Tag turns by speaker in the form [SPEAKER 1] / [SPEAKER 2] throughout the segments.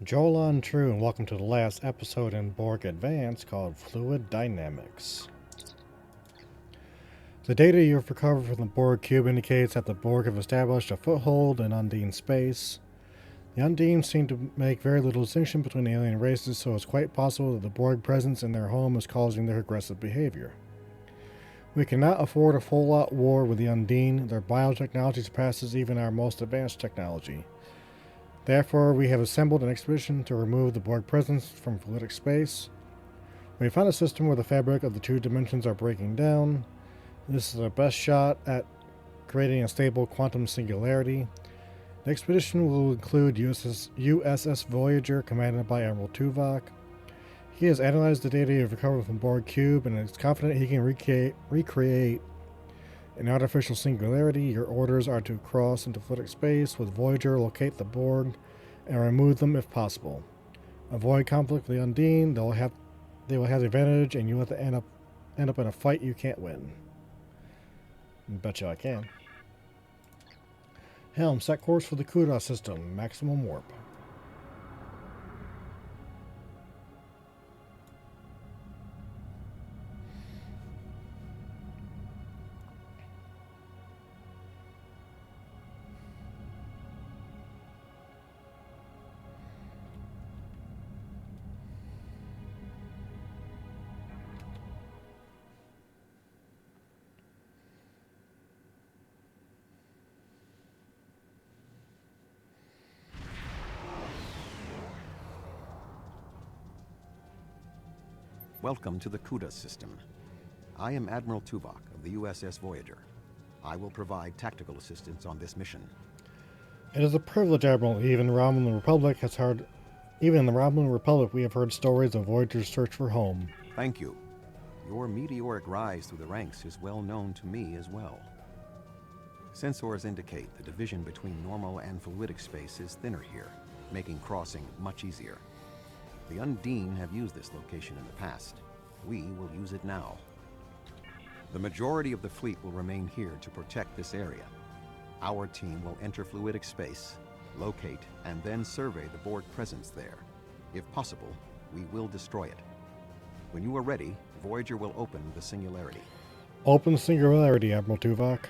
[SPEAKER 1] Jolan True, and welcome to the last episode in Borg Advance called Fluid Dynamics. The data you have recovered from the Borg cube indicates that the Borg have established a foothold in Undine space. The Undine seem to make very little distinction between the alien races, so it's quite possible that the Borg presence in their home is causing their aggressive behavior. We cannot afford a full-out war with the Undine. Their biotechnology surpasses even our most advanced technology. Therefore, we have assembled an expedition to remove the Borg presence from fluidic space. We have found a system where the fabric of the two dimensions are breaking down. This is our best shot at creating a stable quantum singularity. The expedition will include USS Voyager, commanded by Admiral Tuvok. He has analyzed the data he has recovered from Borg Cube and is confident he can recreate an artificial singularity. Your orders are to cross into fluidic space with Voyager, locate the Borg, and remove them if possible. Avoid conflict with the Undine. They will have the advantage, and you have to end up in a fight you can't win. Betcha I can. Helm, set course for the Kudos system. Maximum warp.
[SPEAKER 2] Welcome to the Kudos system. I am Admiral Tuvok of the USS Voyager. I will provide tactical assistance on this mission.
[SPEAKER 1] It is a privilege, Admiral. Even in the Romulan Republic, we have heard stories of Voyager's search for home.
[SPEAKER 2] Thank you. Your meteoric rise through the ranks is well known to me as well. Sensors indicate the division between normal and fluidic space is thinner here, making crossing much easier. The Undine have used this location in the past. We will use it now. The majority of the fleet will remain here to protect this area. Our team will enter fluidic space, locate, and then survey the Borg presence there. If possible, we will destroy it. When you are ready, Voyager will open the singularity.
[SPEAKER 1] Open the singularity, Admiral Tuvok.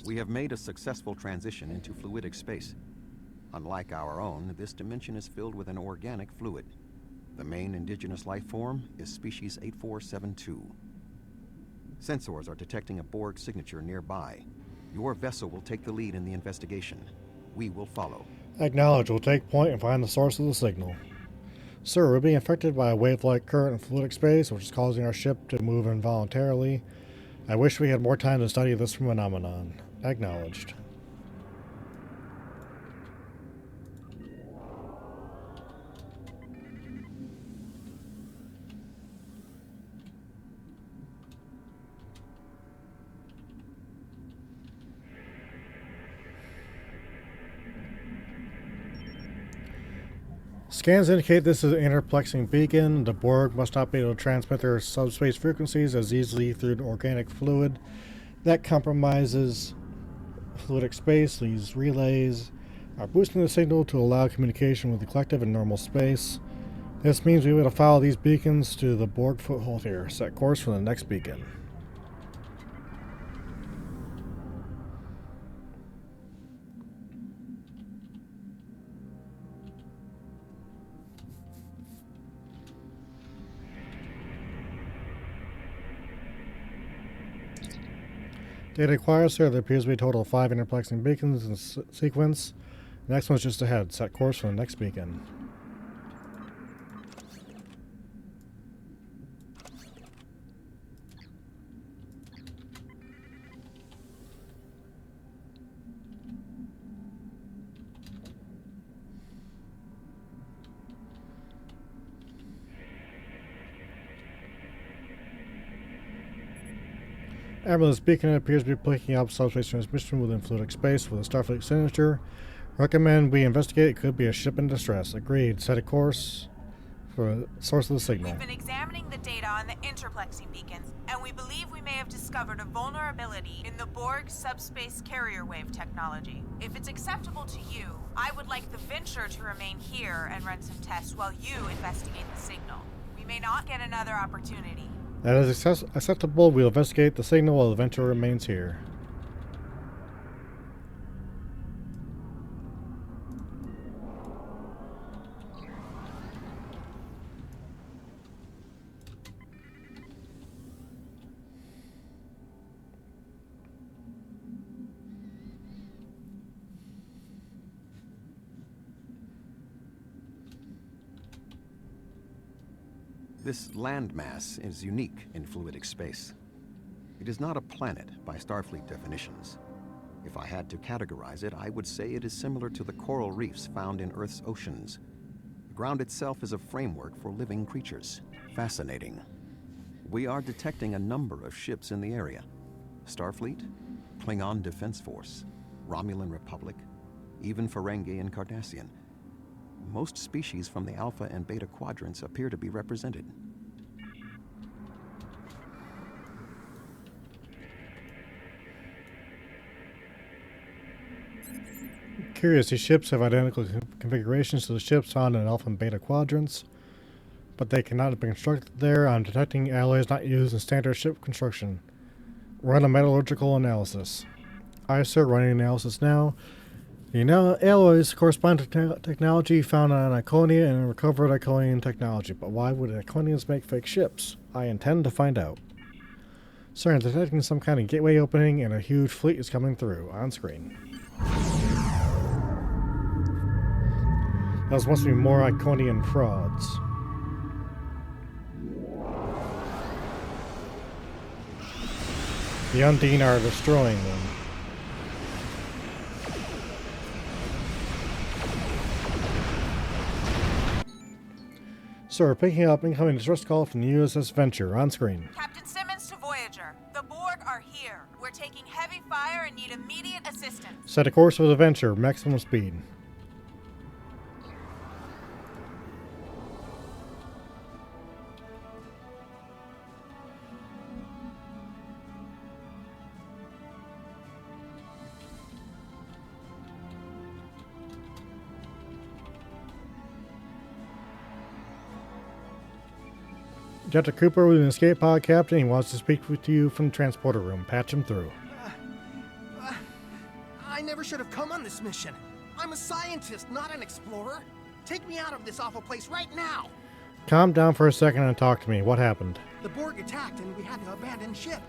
[SPEAKER 2] We have made a successful transition into fluidic space. Unlike our own, this dimension is filled with an organic fluid. The main indigenous life form is species 8472. Sensors are detecting a Borg signature nearby. Your vessel will take the lead in the investigation. We will follow.
[SPEAKER 1] Acknowledge. We'll take point and find the source of the signal. Sir, we're being affected by a wave-like current in fluidic space, which is causing our ship to move involuntarily. I wish we had more time to study this phenomenon. Acknowledged. Scans indicate this is an interplexing beacon. The Borg must not be able to transmit their subspace frequencies as easily through the organic fluid. That compromises fluidic space. These relays are boosting the signal to allow communication with the collective in normal space. This means we will follow these beacons to the Borg foothold here. Set course for the next beacon. Data acquired, sir. There appears to be a total of 5 interplexing beacons in sequence. The next one's just ahead. Set course for the next beacon. Admiral, this beacon appears to be picking up subspace transmission within fluidic space with a Starfleet signature. Recommend we investigate. It could be a ship in distress. Agreed. Set a course for the source of the signal.
[SPEAKER 3] We've been examining the data on the interplexing beacons, and we believe we may have discovered a vulnerability in the Borg subspace carrier wave technology. If it's acceptable to you, I would like the Venture to remain here and run some tests while you investigate the signal. We may not get another opportunity.
[SPEAKER 1] That is acceptable. We'll investigate the signal while the Venture remains here.
[SPEAKER 2] This landmass is unique in fluidic space. It is not a planet by Starfleet definitions. If I had to categorize it, I would say it is similar to the coral reefs found in Earth's oceans. The ground itself is a framework for living creatures. Fascinating. We are detecting a number of ships in the area. Starfleet, Klingon Defense Force, Romulan Republic, even Ferengi and Cardassian. Most species from the Alpha and Beta quadrants appear to be represented.
[SPEAKER 1] Curious, these ships have identical configurations to the ships found in Alpha and Beta quadrants, but they cannot have been constructed there. I'm detecting alloys not used in standard ship construction. Run a metallurgical analysis. Aye, sir, running analysis now. The alloys correspond to technology found on Iconia and recovered Iconian technology, but why would Iconians make fake ships? I intend to find out. Sir, I'm detecting some kind of gateway opening and a huge fleet is coming through, on screen. Those must be more Iconian frauds. The Undine are destroying them. Sir, picking up incoming distress call from the USS Venture, on screen.
[SPEAKER 3] Captain Simmons to Voyager. The Borg are here. We're taking heavy fire and need immediate assistance.
[SPEAKER 1] Set a course for the Venture, maximum speed. Dr. Cooper with an escape pod captain. He wants to speak with you from the transporter room. Patch him through.
[SPEAKER 4] I never should have come on this mission. I'm a scientist, not an explorer. Take me out of this awful place right now.
[SPEAKER 1] Calm down for a second and talk to me. What happened?
[SPEAKER 4] The Borg attacked and we had to abandon ship.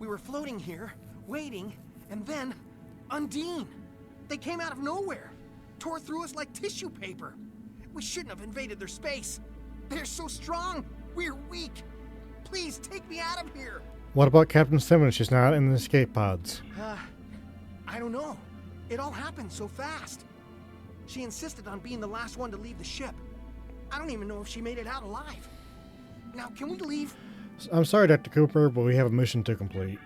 [SPEAKER 4] We were floating here, waiting, and then Undine. They came out of nowhere, tore through us like tissue paper. We shouldn't have invaded their space. They're so strong. We're weak. Please take me out of here.
[SPEAKER 1] What about Captain Simmons? She's not in the escape pods.
[SPEAKER 4] I don't know. It all happened so fast. She insisted on being the last one to leave the ship. I don't even know if she made it out alive. Now, can we leave?
[SPEAKER 1] I'm sorry, Dr. Cooper, but we have a mission to complete.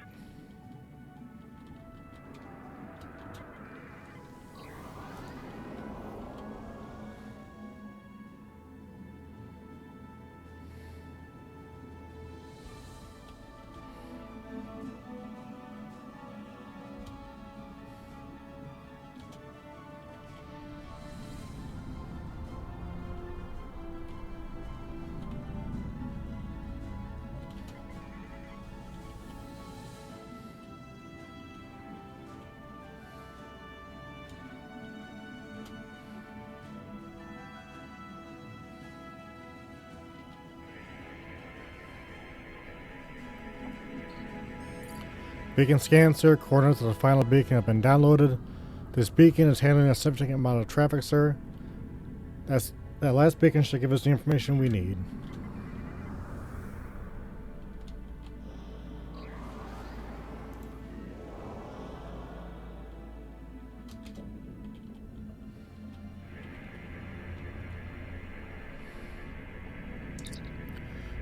[SPEAKER 1] Beacon scan, sir. Coordinates of the final beacon have been downloaded. This beacon is handling a significant amount of traffic, sir. That last beacon should give us the information we need.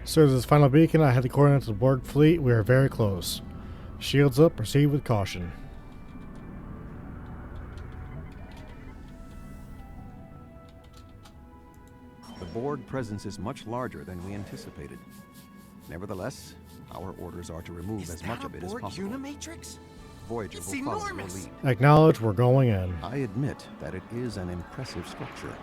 [SPEAKER 1] Sir, this is final beacon. I had the coordinates of the Borg fleet. We are very close. Shields up, proceed with caution.
[SPEAKER 2] The Borg presence is much larger than we anticipated. Nevertheless, our orders are to remove
[SPEAKER 4] Is
[SPEAKER 2] as
[SPEAKER 4] that
[SPEAKER 2] much
[SPEAKER 4] a
[SPEAKER 2] of it as
[SPEAKER 4] Borg
[SPEAKER 2] possible.
[SPEAKER 4] Unimatrix?
[SPEAKER 2] Voyager
[SPEAKER 4] It's
[SPEAKER 2] will follow your
[SPEAKER 4] enormous.
[SPEAKER 2] lead.
[SPEAKER 1] Acknowledge we're going in.
[SPEAKER 2] I admit that it is an impressive structure.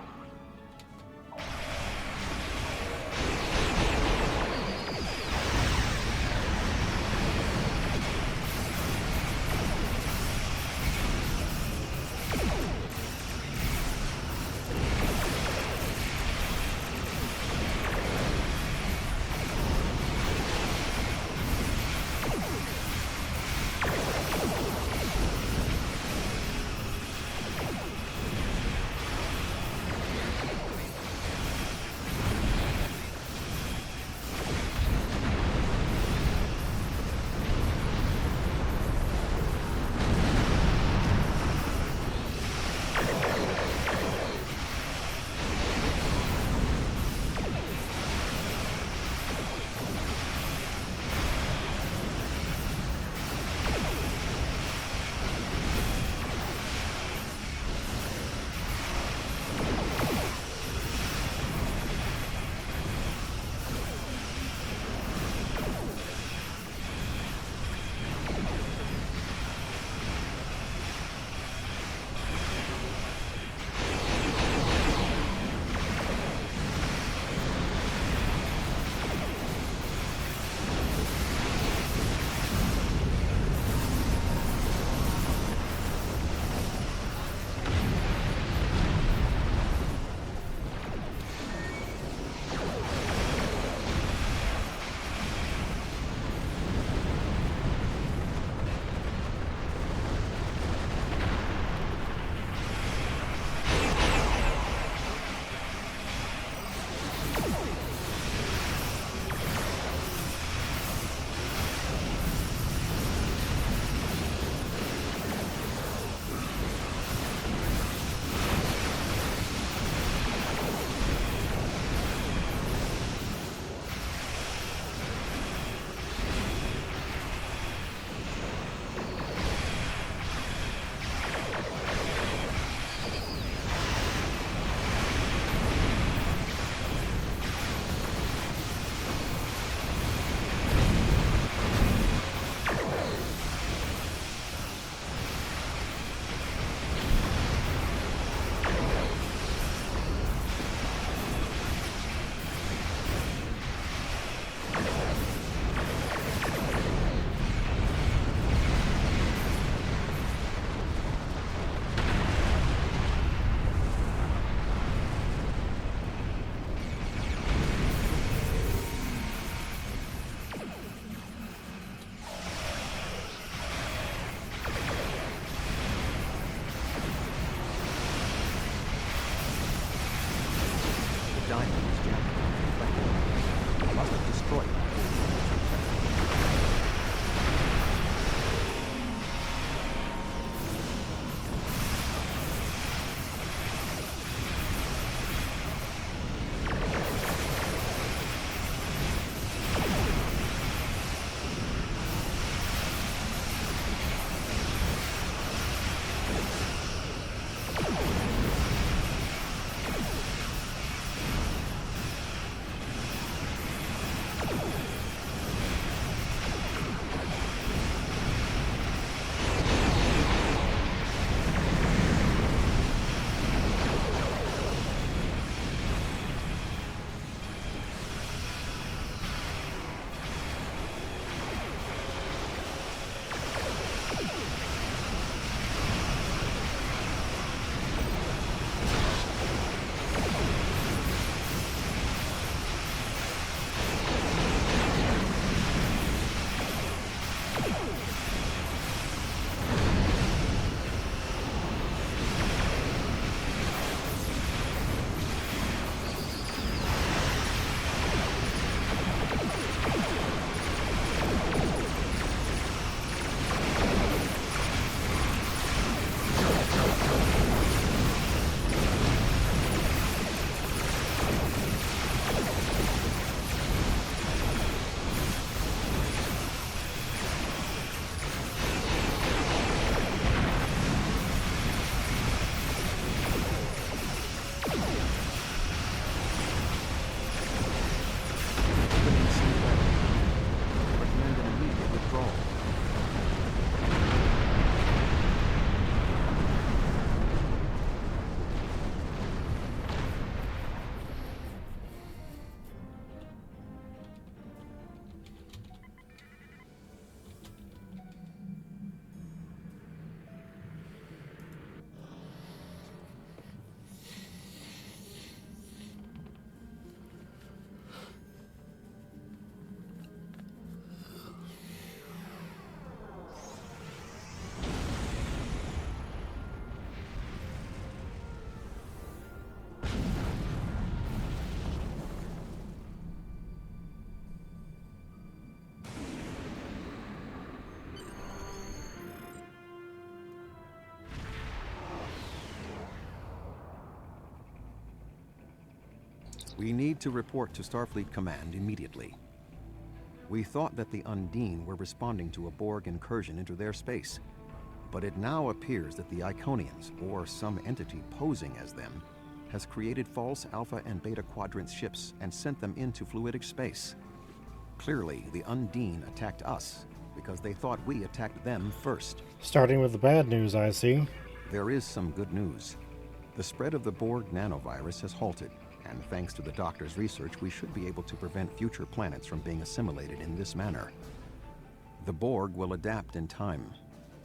[SPEAKER 2] We need to report to Starfleet Command immediately. We thought that the Undine were responding to a Borg incursion into their space, but it now appears that the Iconians, or some entity posing as them, has created false Alpha and Beta Quadrant ships and sent them into fluidic space. Clearly, the Undine attacked us because they thought we attacked them first.
[SPEAKER 1] Starting with the bad news, I see.
[SPEAKER 2] There is some good news. The spread of the Borg nanovirus has halted, and thanks to the Doctor's research, we should be able to prevent future planets from being assimilated in this manner. The Borg will adapt in time,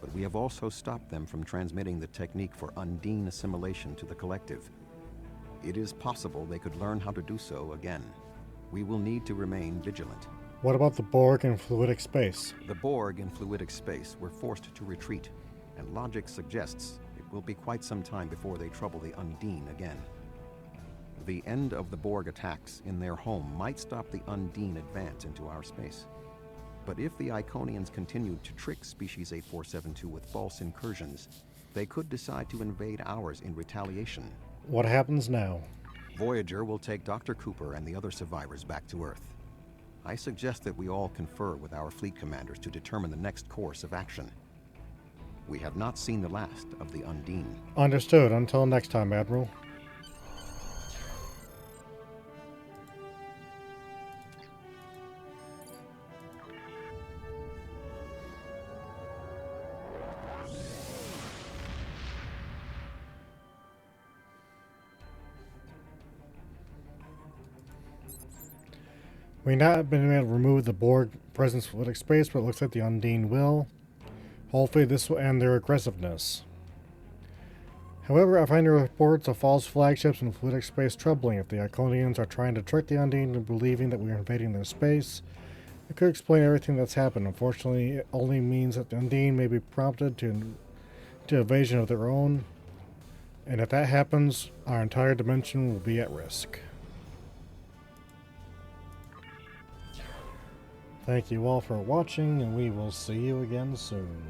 [SPEAKER 2] but we have also stopped them from transmitting the technique for Undine assimilation to the collective. It is possible they could learn how to do so again. We will need to remain vigilant.
[SPEAKER 1] What about the Borg in fluidic space?
[SPEAKER 2] The Borg in fluidic space were forced to retreat, and logic suggests it will be quite some time before they trouble the Undine again. The end of the Borg attacks in their home might stop the Undine advance into our space. But if the Iconians continued to trick Species 8472 with false incursions, they could decide to invade ours in retaliation.
[SPEAKER 1] What happens now?
[SPEAKER 2] Voyager will take Dr. Cooper and the other survivors back to Earth. I suggest that we all confer with our fleet commanders to determine the next course of action. We have not seen the last of the Undine.
[SPEAKER 1] Understood. Until next time, Admiral. We not have been able to remove the Borg presence from fluidic space, but it looks like the Undine will. Hopefully this will end their aggressiveness. However, I find the reports of false flagships in fluidic space troubling. If the Iconians are trying to trick the Undine into believing that we are invading their space, it could explain everything that's happened. Unfortunately, it only means that the Undine may be prompted to evasion of their own, and if that happens, our entire dimension will be at risk. Thank you all for watching, and we will see you again soon.